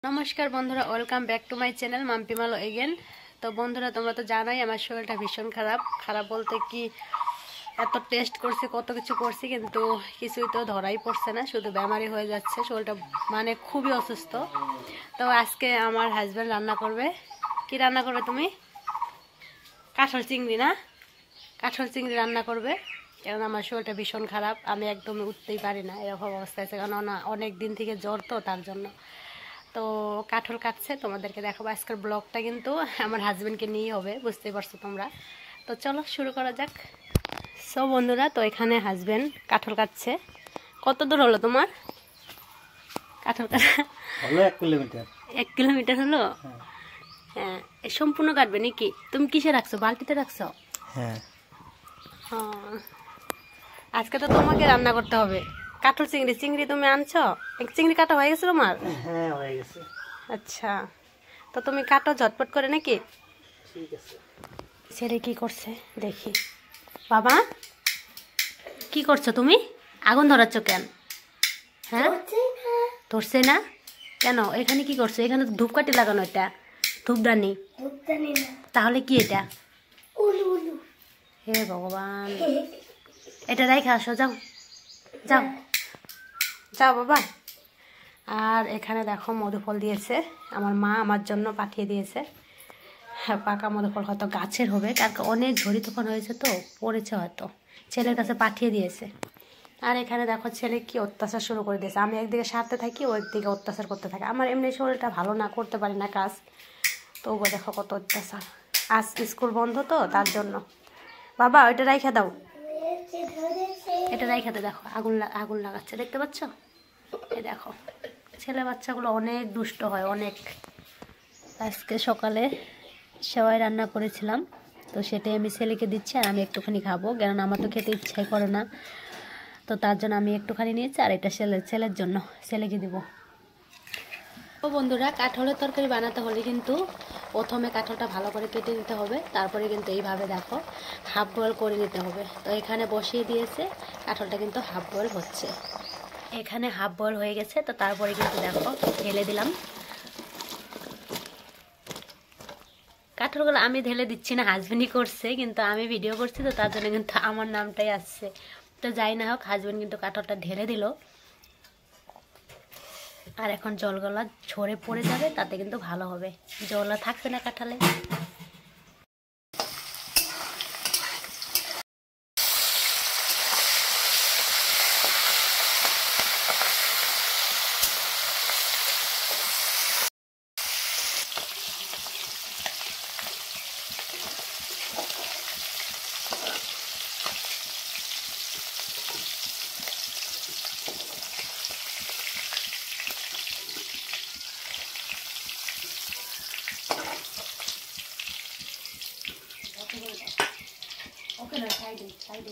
नमस्कार बंधुरा welcome back to my channel Mampi Malo again. तो बंधुरा तुम्हारा तो जानाई आमार शरीरटा भीषण खराब बोलते कि एत टेस्ट करছি কত কিছু করছি কিন্তু কিছুই তো ধরাই পড়ছে না, শুধু বেমারি হয়ে যাচ্ছে, শরীরটা মানে খুবই অসুস্থ। তো আজকে আমার হাজবেন্ড রান্না করবে। কি রান্না করবে তুমি? কাঁঠাল চিংড়ি না? কাঁঠাল চিংড়ি রান্না করবে, কারণ আমার শরীরটা ভীষণ খারাপ, আমি একদম উঠতেই পারি না, এরকম অবস্থা আছে, কারণ অনেক দিন থেকে জ্বর, তো তার জন্য। তো কাঁঠাল কাটছে, তোমাদেরকে দেখাবো। আজকের ব্লগটা কিন্তু আমার হাজবেন্ডকে নিয়েই হবে, বুঝতেই পারছো তোমরা। তো চলো শুরু করা যাক। সো বন্ধুরা, তো এখানে হাজবেন্ড কাঁঠাল কাটছে। কত দূর হলো তোমার কাঁঠাল কাটা? হলো 1 কিলোমিটার। 1 কিলোমিটার হলো? হ্যাঁ। সম্পূর্ণ কাটবে নাকি? তুমি কিসে রাখছো? বালতিতে রাখছো? হ্যাঁ। আজকে তো তোমাকে রান্না করতে হবে। কাঁঠাল চিংড়ি তুমি আনছো? চিংড়ি কাটা হয়ে গেছে তোমার? হ্যাঁ, হয়ে গেছে। আচ্ছা, তো তুমি কাটো ঝটপট করে নাকি? ঠিক আছে। ছেলে কি করছে দেখি। বাবা, কি করছো তুমি? আগুন ধরাচ্ছ কেন? হ্যাঁ, ধরছে না কেন? এখানে কি করছো? এখানে তো ধূপকাঠি লাগানো, এটা ধূপদানি। তাহলে কি এটা? হে ভগবান, এটা রেখে আসো, যাও যাও যাও বাবা। আর এখানে দেখো মধুফল দিয়েছে আমার মা, আমার জন্য পাঠিয়ে দিয়েছে। হ্যাঁ, পাকা মধুফল হয়তো গাছের হবে, কারণ অনেক ঝড়ি তুফান হয়েছে, তো পড়েছে হয়তো, ছেলের কাছে পাঠিয়ে দিয়েছে। আর এখানে দেখো ছেলে কি অত্যাচার শুরু করে দিয়েছে। আমি একদিকে সারতে থাকি, ও একদিকে অত্যাচার করতে থাকে। আমার এমনি শরীরটা ভালো না, করতে পারি না কাজ, তো ও দেখো কত অত্যাচার। আজ স্কুল বন্ধ তো তার জন্য। বাবা, ওইটা রাইখা দাও, এটা রাইখাতে। দেখো আগুন লাগাচ্ছে, দেখতে পাচ্ছ? এই দেখো, ছেলে বাচ্চাগুলো অনেক দুষ্ট হয়, অনেক। আজকে সকালে সেওয়াই রান্না করেছিলাম, তো সেটাই আমি ছেলেকে দিচ্ছি, আর আমি একটুখানি খাবো, কারণ আমার তো খেতে ইচ্ছাই করে না, তো তার জন্য আমি একটুখানি নিয়েছি, আর এটা ছেলের জন্য, ছেলেকে দিব। তো বন্ধুরা, কাঁঠালের তরকারি বানাতে হলে কিন্তু প্রথমে কাঁঠালটা ভালো করে কেটে নিতে হবে, তারপরে কিন্তু এইভাবে দেখো হাফ বয়েল করে নিতে হবে। তো এখানে বসিয়ে দিয়েছে, কাঁঠালটা কিন্তু হাফ বয়েল হচ্ছে। এখানে হাফ বয়েল হয়ে গেছে, তো তারপরে কিন্তু দেখো ঢেলে দিলাম। কাঁঠালগুলো আমি ঢেলে দিচ্ছি না, হাজবেন্ডই করছে, কিন্তু আমি ভিডিও করছি, তো তার জন্য কিন্তু আমার নামটাই আসছে। তো যাই না হোক, হাজবেন্ড কিন্তু কাঁঠালটা ঢেলে দিল। আর এখন জলগলা ঝরে পড়ে যাবে, তাতে কিন্তু ভালো হবে, জল থাকবে না কাঁঠালে।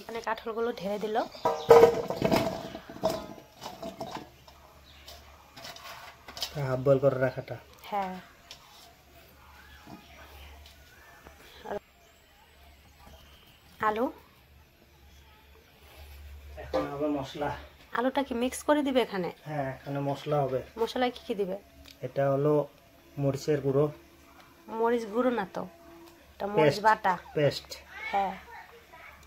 এখানে কাঁঠালগুলো ঢেলে দিল। হাফ বয়েল করে রাখাটা। হ্যাঁ, আলু, এখন হবে মশলা। আলুটা কি মিক্স করে দিবে এখানে? হ্যাঁ, এখানে মশলা হবে। মশলায় কি কি দিবে? এটা হলো মরিচের গুঁড়ো। মরিচ গুঁড়ো না তো, এটা মরিচ বাটা, পেস্ট। হ্যাঁ।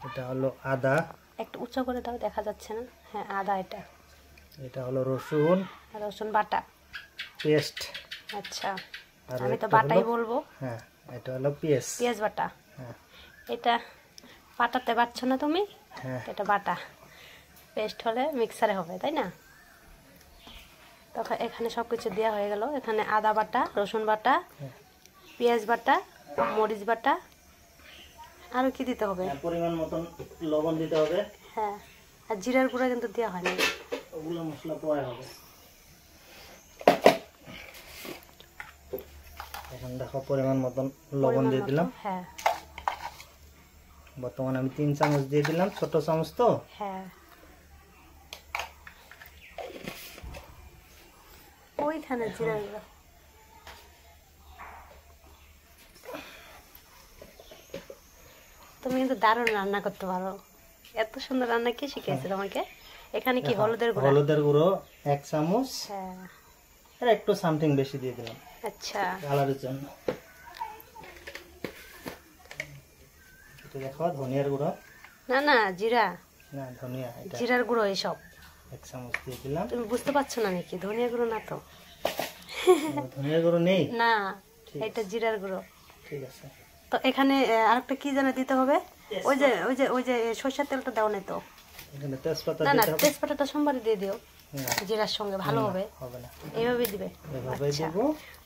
এটা হলো আদা। একটু উঁচু করে দাও, দেখা যাচ্ছে না। হ্যাঁ, আদা। এটা হলো রসুন, রসুন বাটা, পেস্ট। আচ্ছা, আর আমি তো বাটাই বলবো। হ্যাঁ, এটা হলো পেঁয়াজ বাটা। হ্যাঁ, এটা বাটাতে পারছো না তুমি? হ্যাঁ, এটা বাটা, পেস্ট হলে মিক্সারে হবে, তাই না? তখন এখানে সব কিছু দেওয়া হয়ে গেল। এখানে আদা বাটা, রসুন বাটা, পেঁয়াজ বাটা, মরিচ বাটা, আরও কি দিতে হবে? পরিমাণ মতন লবণ দিতে হবে। হ্যাঁ, আর জিরার গুঁড়া কিন্তু দেওয়া হয়নি, ওগুলো মশলা পরে হবে। এখন দেখো পরিমাণ মতন লবণ দিয়ে দিলাম। হ্যাঁ, বর্তমানে আমি 3 চামচ দিয়ে দিলাম, ছোট চামচ তো। হ্যাঁ, ওইখানে জিরার গুঁড়া। তুমি কিন্তু দারুণ রান্না করতে পারো, এত সুন্দর রান্না কে শিখিয়েছে তোমাকে? এখানে কি হলুদের গুঁড়ো? হলুদের গুঁড়ো 1 চামচ। হ্যাঁ, আর একটু সামথিং বেশি দিয়ে দিলাম আচ্ছা কালারের জন্য। এটা দেখো ধনিয়ার গুঁড়ো, না না জিরা, না ধনিয়া, এটা জিরার গুঁড়ো এসব 1 চামচ দিয়ে দিলাম। তুমি বুঝতে পারছো না নাকি? ধনিয়া গুঁড়ো না তো, ধনিয়ার গুঁড়ো নেই, না ঠিক এটা জিরার গুঁড়ো। ঠিক আছে। তো এখানে আরেকটা কি যেন দিতে হবে, ওই যে সরষের তেলটা দাও না তো? এখানে তেজপাতা না না, দিতে হবে। তেজপাতা তো সোমবারে দিয়ে দিও, না, জিরার সঙ্গে ভালো হবে। হবে না, এইভাবে দিবে? এভাবে আচ্ছা, দেব।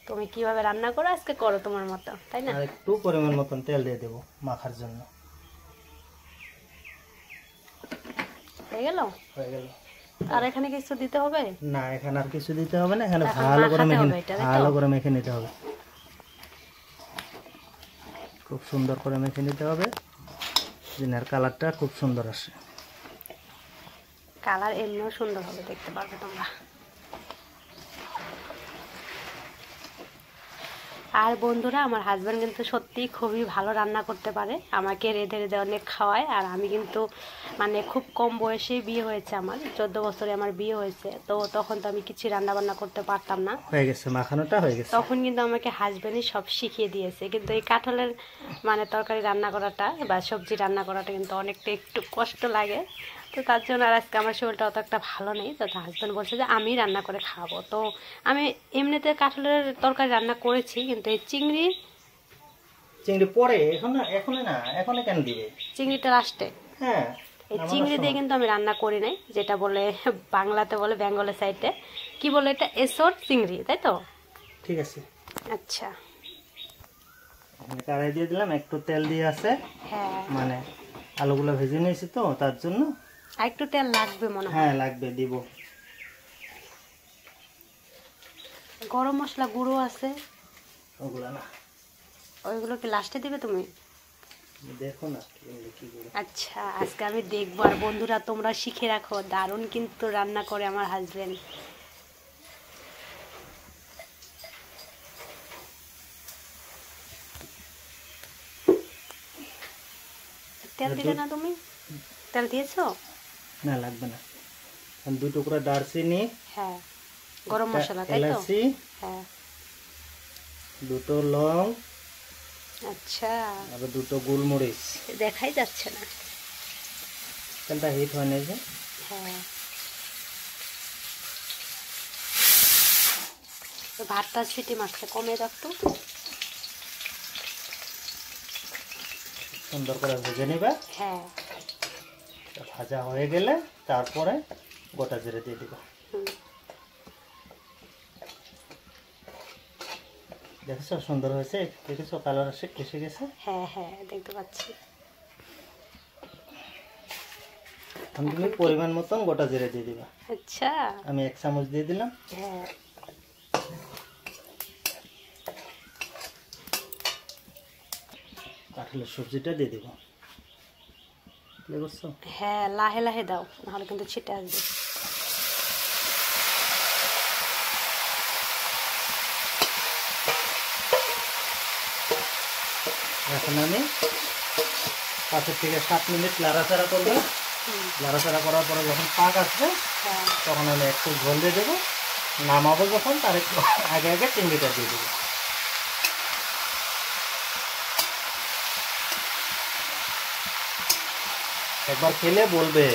তুমি কিভাবে রান্না করো আজকে করো তোমার মতো, তাই না? আর একটু পরিমাণ মতন তেল দিয়ে দেব মাখার জন্য। হয়ে গেল? হয়ে গেল। আর এখানে কিছু দিতে হবে? না, এখানে আর কিছু দিতে হবে না, এখানে এখন ভালো করে মাখাতে মেখে হবে এটা, তাই তো? ভালো করে মেখে নিতে হবে, খুব সুন্দর করে মেখে নিতে হবে, দিনের কালারটা খুব সুন্দর আসে। কালার এমনিও সুন্দর হবে, দেখতে পারবে তোমরা। আর বন্ধুরা, আমার হাজব্যান্ড কিন্তু সত্যিই খুবই ভালো রান্না করতে পারে, আমাকে রেঁধে রেঁধে অনেক খাওয়ায়। আর আমি কিন্তু মানে খুব কম বয়সেই বিয়ে হয়েছে আমার, 14 বছরে আমার বিয়ে হয়েছে। তো তখন তো আমি কিছু রান্না বান্না করতে পারতাম না, হয়ে গেছে, মাখানোটা হয়ে গেছে। তখন কিন্তু আমাকে হাজব্যান্ডই সব শিখিয়ে দিয়েছে। কিন্তু এই কাঁঠালের মানে তরকারি রান্না করাটা বা সবজি রান্না করাটা কিন্তু অনেকটা একটু কষ্ট লাগে। তো তার জন্য আর আজকে আমার শরীরটা অত একটা ভালো নেই, তো হাজব্যান্ড বলছে যে আমি রান্না করে খাবো। তো আমি এমনিতে কাঁঠালের তরকারি রান্না করেছি, কিন্তু এই চিংড়ি পরে, এখন না, এখন কেন দিবে? চিংড়িটা লাস্টে, হ্যাঁ, এই নামানোর চিংড়ি দিয়ে সময়। কিন্তু আমি রান্না করি নাই, যেটা বলে বাংলাতে বলে, বেঙ্গলের সাইডে কি বলে এটা, এসর চিংড়ি, তাই তো? ঠিক আছে, আচ্ছা, এখানে কড়াই দিয়ে দিলাম, একটু তেল দিয়ে আছে, হ্যাঁ মানে আলুগুলো ভেজে নিয়েছি তো তার জন্য। আর একটু তেল লাগবে মনে হয়। হ্যাঁ লাগবে, দিব। গরম মশলা গুঁড়ো আছে, ওগুলা না, ওইগুলো কি লাস্টে দিবে তুমি? দেখো না কি করে। আচ্ছা, আজকে আমি দেখবো। আর বন্ধুরা, তোমরা শিখে রাখো, দারুণ কিন্তু রান্না করে আমার হাজবেন্ড। তেল দিলে না তুমি? তেল দিয়েছো? না লাগবে না। 2 টুকরা দারচিনি, হ্যাঁ, গরম একটা মশলা, তাই তো? এলাচি, হ্যাঁ, 2টো লং, আচ্ছা, আর 2টো গোলমরিচ। দেখাই যাচ্ছে না। তেলটা হিট হয় না যে। হ্যাঁ, তো ভাতটা সিটি মাছটা কমে রাখতো। সুন্দর করে ভেজে নিবা। হ্যাঁ, ভাজা হয়ে গেলে তারপরে গোটা জিরে দিয়ে দিবা। হুম, দেখেছো সুন্দর হয়েছে, দেখেছো কালার এসে গেছে। হ্যাঁ হ্যাঁ, দেখতে পাচ্ছি। এখন তুমি পরিমাণ মতন গোটা জিরে দিয়ে দিবা। আচ্ছা, আমি 1 চামচ দিয়ে দিলাম। হ্যাঁ, কাঁঠালের সবজিটা দিয়ে দিব। বুঝছো? হ্যাঁ, লাহে লাহে দাও, নাহলে কিন্তু ছিটে আসবে। এখন আমি 5 থেকে 7 মিনিট লাড়াচাড়া করবো। লাড়াচাড়া করার পরে যখন পাক আসবে, হ্যাঁ, তখন আমি একটু ঝোল দিয়ে দেবো। নামাবো যখন, তার একটু আগে আগে চিংড়িটা দিয়ে দেবো। একবার খেলে বলবে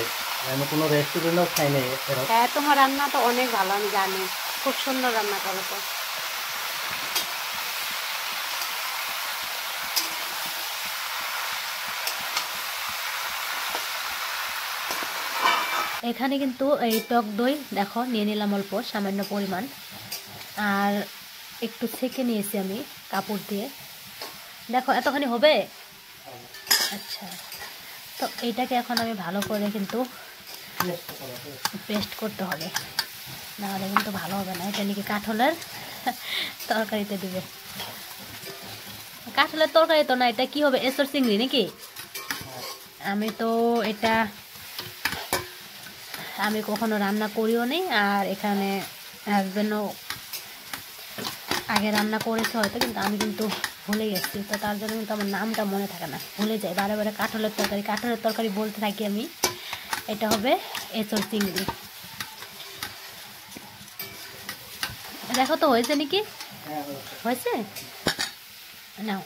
আমি কোনো রেস্টুরেন্টেও খাই নাই। হ্যাঁ, তোমার রান্না তো অনেক ভালো, আমি জানি, খুব সুন্দর রান্না করো তো। এখানে কিন্তু এই টক দই দেখো নিয়ে নিলাম অল্প সামান্য পরিমাণ, আর একটু ছেঁকে নিয়েছি আমি কাপড় দিয়ে। দেখো এতখানি হবে। আচ্ছা, তো এইটাকে এখন আমি ভালো করে কিন্তু পেস্ট করতে হবে, নাহলে কিন্তু ভালো হবে না। এটা নাকি কাঁঠালের তরকারিতে দিবে। কাঁঠালের তরকারি তো না, এটা কি হবে, এসর চিংড়ি নাকি? আমি তো এটা আমি কখনো রান্না করিও নি, আর এখানে হাজবেন্ডও আগে রান্না করেছে হয়তো, কিন্তু আমি কিন্তু ভুলে গেছি। তো তার জন্য কিন্তু আমার নামটা মনে থাকে না, ভুলে যাই বারে বারে। কাঁঠালের তরকারি বলতে থাকি আমি। এটা হবে এঁচড় চিংড়ি। দেখো তো হয়েছে নাকি? হ্যাঁ হয়েছে। নাও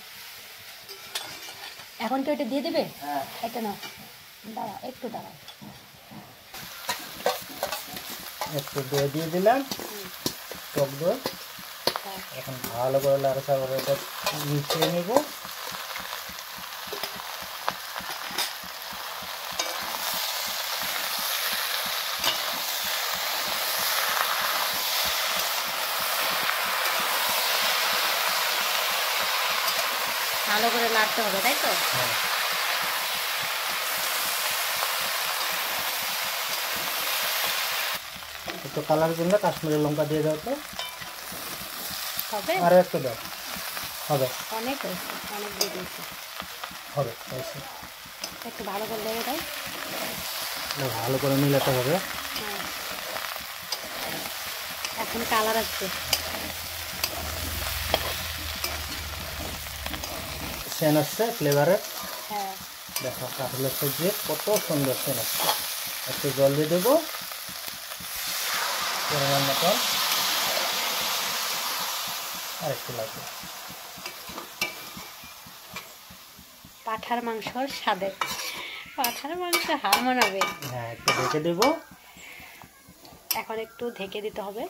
এখন কি ওটা দিয়ে দেবে? হ্যাঁ এটা নাও, দাঁড়াও একটু দাঁড়াও। একটু দই দিয়ে দিলাম, টক দই। এখন ভালো করে লাড়াচাড়া করে এটা মিশিয়ে নেব। ভালো করে নাড়তে হবে, তাই তো? হ্যাঁ একটু কালার জন্য কাশ্মীরি লঙ্কা দিয়ে দাও তো। হবে, আরও একটু দাও। হবে অনেক হয়েছে, অনেক দিয়ে দিয়েছে। হবে হয়েছে। একটু ভালো করে লেগে দাও। ভালো করে মিলাতে হবে। হ্যাঁ, এখন কালার আসবে। সেন আসছে ফ্লেভারের। হ্যাঁ, দেখো কাঁঠালের সবজি কত সুন্দর সেন আসছে। একটু জল দিয়ে দেবো পরিমাণ মতন, আর একটু লাগবে। পাঠার মাংসর স্বাদে পাঠার মাংস হার মানাবে। হ্যাঁ একটু ঢেকে দেবো। এখন একটু ঢেকে দিতে হবে।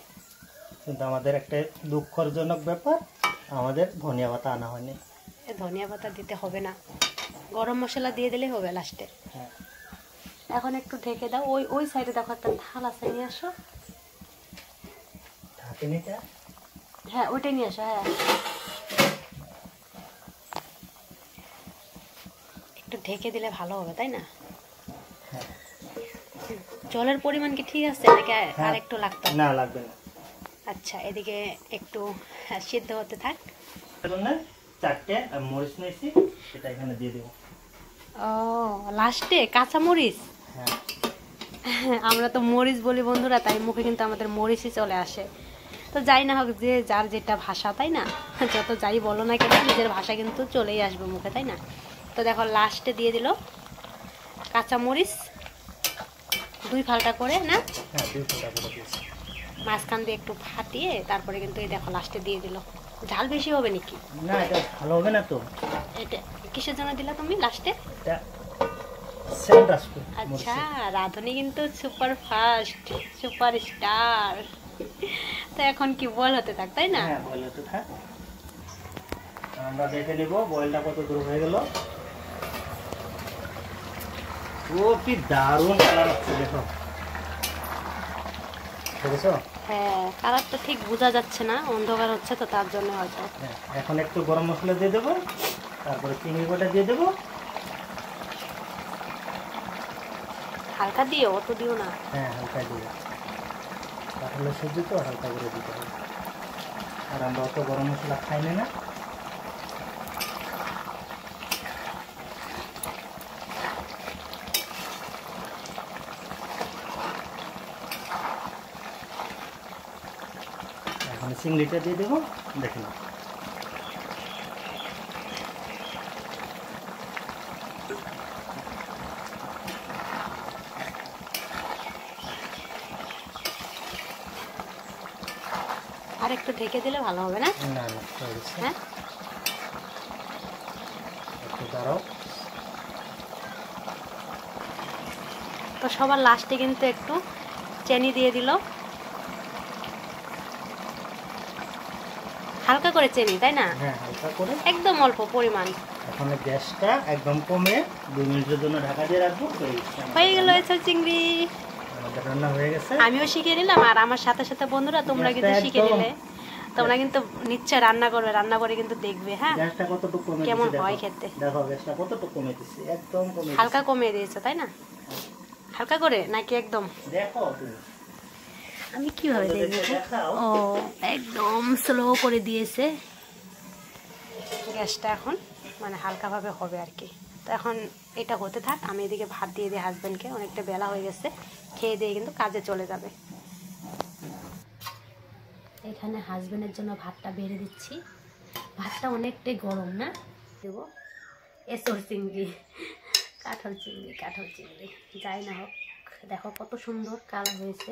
কিন্তু আমাদের একটা দুঃখজনক ব্যাপার, আমাদের ধনিয়া পাতা আনা হয়নি। ধনিয়া পাতা দিতে হবে না, গরম মশলা দিয়ে দিলেই হবে লাস্টে। হ্যাঁ এখন একটু ঢেকে দাও। ওই ওই সাইডে দেখো একটা থাল আছে, নিয়ে আসো। ঢাকিনিটা। হ্যাঁ ওইটাই নিয়ে আসো। হ্যাঁ একটু ঢেকে দিলে ভালো হবে, তাই না? হ্যাঁ জলের পরিমাণ কি ঠিক আছে নাকি আর একটু লাগতো? না লাগবে না। আচ্ছা, এদিকে একটু সিদ্ধ হতে থাক। চারটে মরিচ নিয়েছি, সেটা এখানে দিয়ে দেবো। ও লাস্টে কাঁচা মরিচ? হ্যাঁ আমরা তো মরিচ বলি বন্ধুরা, তাই মুখে কিন্তু আমাদের মরিচই চলে আসে। তো যাই না হোক, যে যার যেটা ভাষা, তাই না? যত যাই বলো না কেন, নিজের ভাষা কিন্তু চলেই আসবে মুখে, তাই না? তো দেখো লাস্টে দিয়ে দিল কাঁচা মরিচ 2 ফালটা করে, না? হ্যাঁ 2 ফোঁটা করে দিয়েছি। মাঝখান দিয়ে একটু ফাটিয়ে তারপরে কিন্তু এই দেখো লাস্টে দিয়ে দিল। ঝাল বেশি হবে নাকি? না এটা ভালো হবে না তো। এটা কিসের জন্য দিলা তুমি লাস্টে? এটা সেন্ট আসবে। আচ্ছা, রাঁধুনি কিন্তু সুপার ফাস্ট, সুপার স্টার। তো এখন কি বল হতে থাক, তাই না? হ্যাঁ বয়েল হতে থাক। আমরা দেখে নিব বয়েলটা কত দূর হয়ে গেল। ও কি দারুণ কালার আসছে, দেখো দেখেছো? হ্যাঁ, কালারটা ঠিক বোঝা যাচ্ছে না, অন্ধকার হচ্ছে তো তার জন্য হয়তো। হ্যাঁ এখন একটু গরম মশলা দিয়ে দেবো, তারপরে চিংড়ি গোটা দিয়ে দেবো। হালকা দিও, অত দিও না। হ্যাঁ হালকা দিয়ে, কাঁঠালের সবজি তো হালকা করে দিতে হবে। আর আমরা অত গরম মশলা খাই না। এখন চিংড়িটা দিয়ে দেবো, দেখে নাও। আর একটু ঢেকে দিলে ভালো হবে না? না না হয়ে গেছে। হ্যাঁ একটু দাঁড়াও। তো সবার লাস্টে কিন্তু একটু চিনি দিয়ে দিল, হালকা করে চিনি, তাই না? হ্যাঁ হালকা করে, একদম অল্প পরিমাণ। এখন গ্যাসটা একদম কমে 2 মিনিটের জন্য ঢাকা দিয়ে রাখবো। হয়ে গেল এসব চিংড়ি। আমাদের রান্না হয়ে গেছে। আমিও শিখে নিলাম, আর আমার সাথে সাথে বন্ধুরা তোমরা কিন্তু শিখে নিলে। তোমরা কিন্তু নিশ্চয় রান্না করবে, রান্না করে কিন্তু দেখবে। হ্যাঁ গ্যাসটা কতটুকু কমে কেমন দিয়েছি হয় দেখো। খেতে। দেখো গ্যাসটা কতটুকু কমে দিয়েছি, একদম কমে দিয়েছি। হালকা কমিয়ে দিয়েছো, তাই না? হালকা করে নাকি একদম? দেখো তুমি, আমি কিভাবে দেখবো? দেখাও। ও একদম স্লো করে দিয়েছে গ্যাসটা, এখন মানে হালকাভাবে হবে আর কি। তো এখন এটা হতে থাক, আমি এদিকে ভাত দিয়ে দিই হাজব্যান্ডকে, অনেকটা বেলা হয়ে গেছে, খেয়ে দিয়ে কিন্তু কাজে চলে যাবে। এখানে হাজব্যান্ডের জন্য ভাতটা বেড়ে দিচ্ছি। ভাতটা অনেকটাই গরম, না? দেবো এসর চিংড়ি, কাঁঠাল চিংড়ি, কাঁঠাল চিংড়ি যাই না হোক, দেখো কত সুন্দর কালার হয়েছে।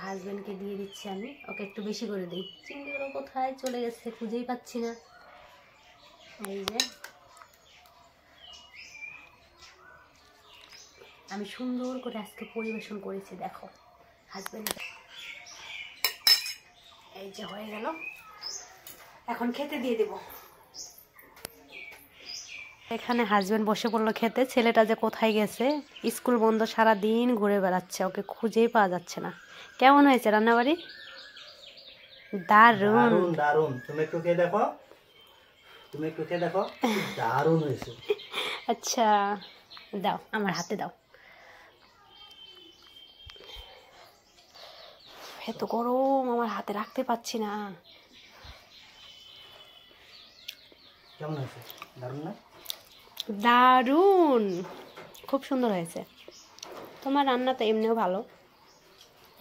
হাজব্যান্ডকে দিয়ে দিচ্ছি আমি, ওকে একটু বেশি করে দিই। চিংড়িগুলো কোথায় চলে গেছে খুঁজেই পাচ্ছি না। এই যে আমি সুন্দর করে আজকে পরিবেশন করেছি, দেখো হাজব্যান্ড। এই যে হয়ে গেল, এখন খেতে দিয়ে দেব। এখানে হাজব্যান্ড বসে পড়লো খেতে। ছেলেটা যে কোথায় গেছে, স্কুল বন্ধ, সারা দিন ঘুরে বেড়াচ্ছে, ওকে খুঁজেই পাওয়া যাচ্ছে না। কেমন হয়েছে রান্নাবাড়ি? দারুণ দারুণ। তুমি একটু খেয়ে দেখো, দারুণ হয়েছে। আচ্ছা দাও, আমার হাতে দাও। এত গরম, আমার হাতে রাখতে পারছি না। কেমন হয়েছে? দারুণ না? দারুণ, খুব সুন্দর হয়েছে। তোমার রান্না তো এমনিও ভালো।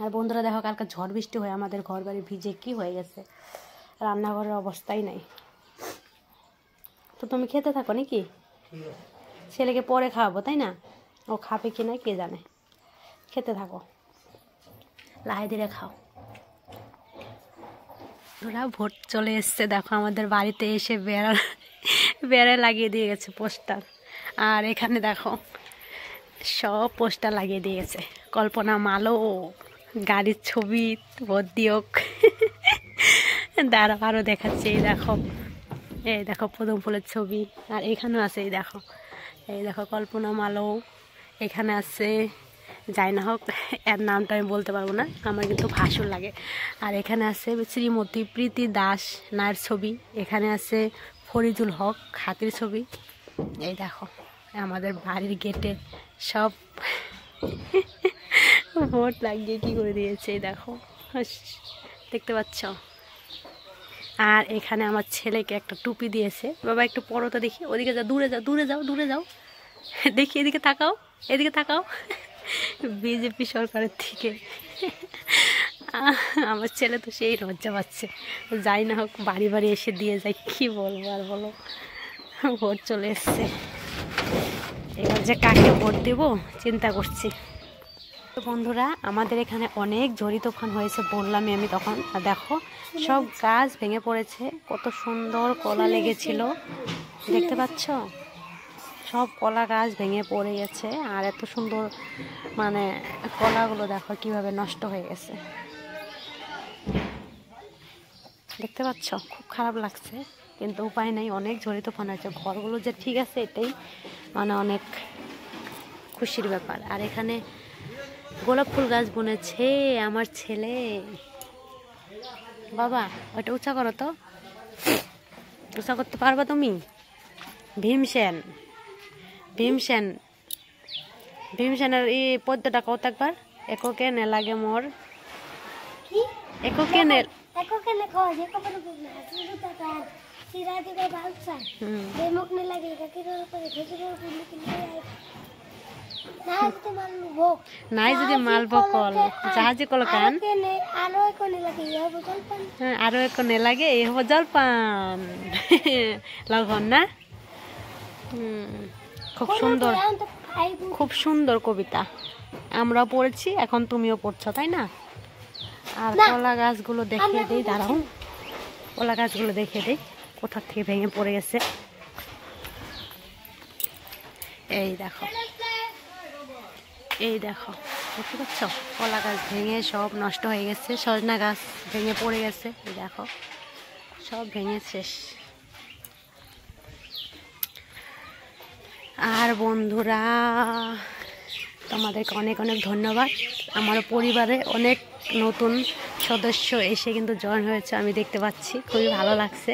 আর বন্ধুরা দেখো, কালকে ঝড় বৃষ্টি হয়ে আমাদের ঘর বাড়ি ভিজে কি হয়ে গেছে, রান্নাঘরের অবস্থাই নাই। তো তুমি খেতে থাকো নাকি? ছেলেকে পরে খাওয়াবো, তাই না? ও খাবে কি না কে জানে। খেতে থাকো, লাহে ধীরে খাও। ওরা ভোট চলে এসছে, দেখো আমাদের বাড়িতে এসে বেড়া লাগিয়ে দিয়ে গেছে পোস্টার। আর এখানে দেখো সব পোস্টার লাগিয়ে দিয়ে গেছে, কল্পনা মালো, গাড়ির ছবি, ভোট দিয়ক। দাঁড়া আরও দেখাচ্ছে, এই দেখো পদম ফুলের ছবি। আর এখানেও আছে, এই দেখো কল্পনা মালো। এখানে আছে, যাই না হোক এর নামটা আমি বলতে পারবো না, আমার কিন্তু ভাসুর লাগে। আর এখানে আছে শ্রীমতী প্রীতি দাস নায়ের ছবি। এখানে আছে ফরিদুল হক হাতির ছবি। এই দেখো আমাদের বাড়ির গেটে সব ভোট লাগিয়ে কি করে দিয়েছে, এই দেখো, দেখতে পাচ্ছ। আর এখানে আমার ছেলেকে একটা টুপি দিয়েছে। বাবা একটু পরো তো দেখি, ওদিকে যাও, দূরে যাও দেখি, এদিকে তাকাও। বিজেপি সরকারের থেকে আমার ছেলে তো সেই লজ্জা পাচ্ছে। যাই না হোক, বাড়ি এসে দিয়ে যায়, কি বলবো আর বলো। ভোট চলে এসছে, এবার যে কাকে ভোট দেবো চিন্তা করছি। তো বন্ধুরা, আমাদের এখানে অনেক ঝড়ি তুফান হয়েছে, বললামই আমি তখন। আর দেখো সব গাছ ভেঙে পড়েছে, কত সুন্দর কলা লেগেছিল, দেখতে পাচ্ছ? সব কলা গাছ ভেঙে পড়ে গেছে। আর এত সুন্দর মানে কলাগুলো দেখো কিভাবে নষ্ট হয়ে গেছে, দেখতে পাচ্ছ? খুব খারাপ লাগছে, কিন্তু উপায় নেই, অনেক ঝড়ি তুফান হয়েছে। ঘরগুলো যে ঠিক আছে এটাই মানে অনেক খুশির ব্যাপার। আর এখানে গোলাপ ফুল গাছ বুনেছে আমার ছেলে। বাবা ওইটা উঁচা করো তো, উঁচা করতে পারবা তুমি? ভীমসেনের এই পদ্মটা কত একবার, এককে নে লাগে মোর, এককে নে নাই যদি মালব কল জাহাজে কল কান আরো একো নে লাগে, এই হব জলপান। লঘন না? খুব সুন্দর কবিতা, আমরাও পড়েছি, এখন তুমিও পড়ছো, তাই না? আর কলা গাছগুলো দেখিয়ে দিই, দাঁড়াও, কলা গাছগুলো দেখিয়ে দিই কোথা থেকে ভেঙে পড়ে গেছে। এই দেখো দেখতে পাচ্ছ? কলা গাছ ভেঙে সব নষ্ট হয়ে গেছে, সজনা গাছ ভেঙে পড়ে গেছে, এই দেখো সব ভেঙে শেষ। আর বন্ধুরা, তোমাদেরকে অনেক ধন্যবাদ। আমার পরিবারে অনেক নতুন সদস্য এসে কিন্তু জয়েন হয়েছে, আমি দেখতে পাচ্ছি, খুবই ভালো লাগছে।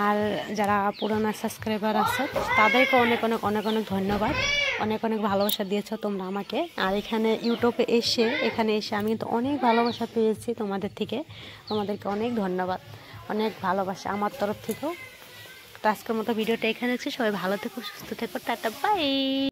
আর যারা পুরোনো সাবস্ক্রাইবার আছে তাদেরকে অনেক ধন্যবাদ, অনেক ভালোবাসা দিয়েছো তোমরা আমাকে। আর এখানে ইউটিউবে এসে আমি কিন্তু অনেক ভালোবাসা পেয়েছি তোমাদের থেকে, তোমাদেরকে অনেক ধন্যবাদ, অনেক ভালোবাসা আমার তরফ থেকেও। তো আজকের মতো ভিডিওটা এখানে আছে, সবাই ভালো থেকো, সুস্থ থেকো, টাটা বাই।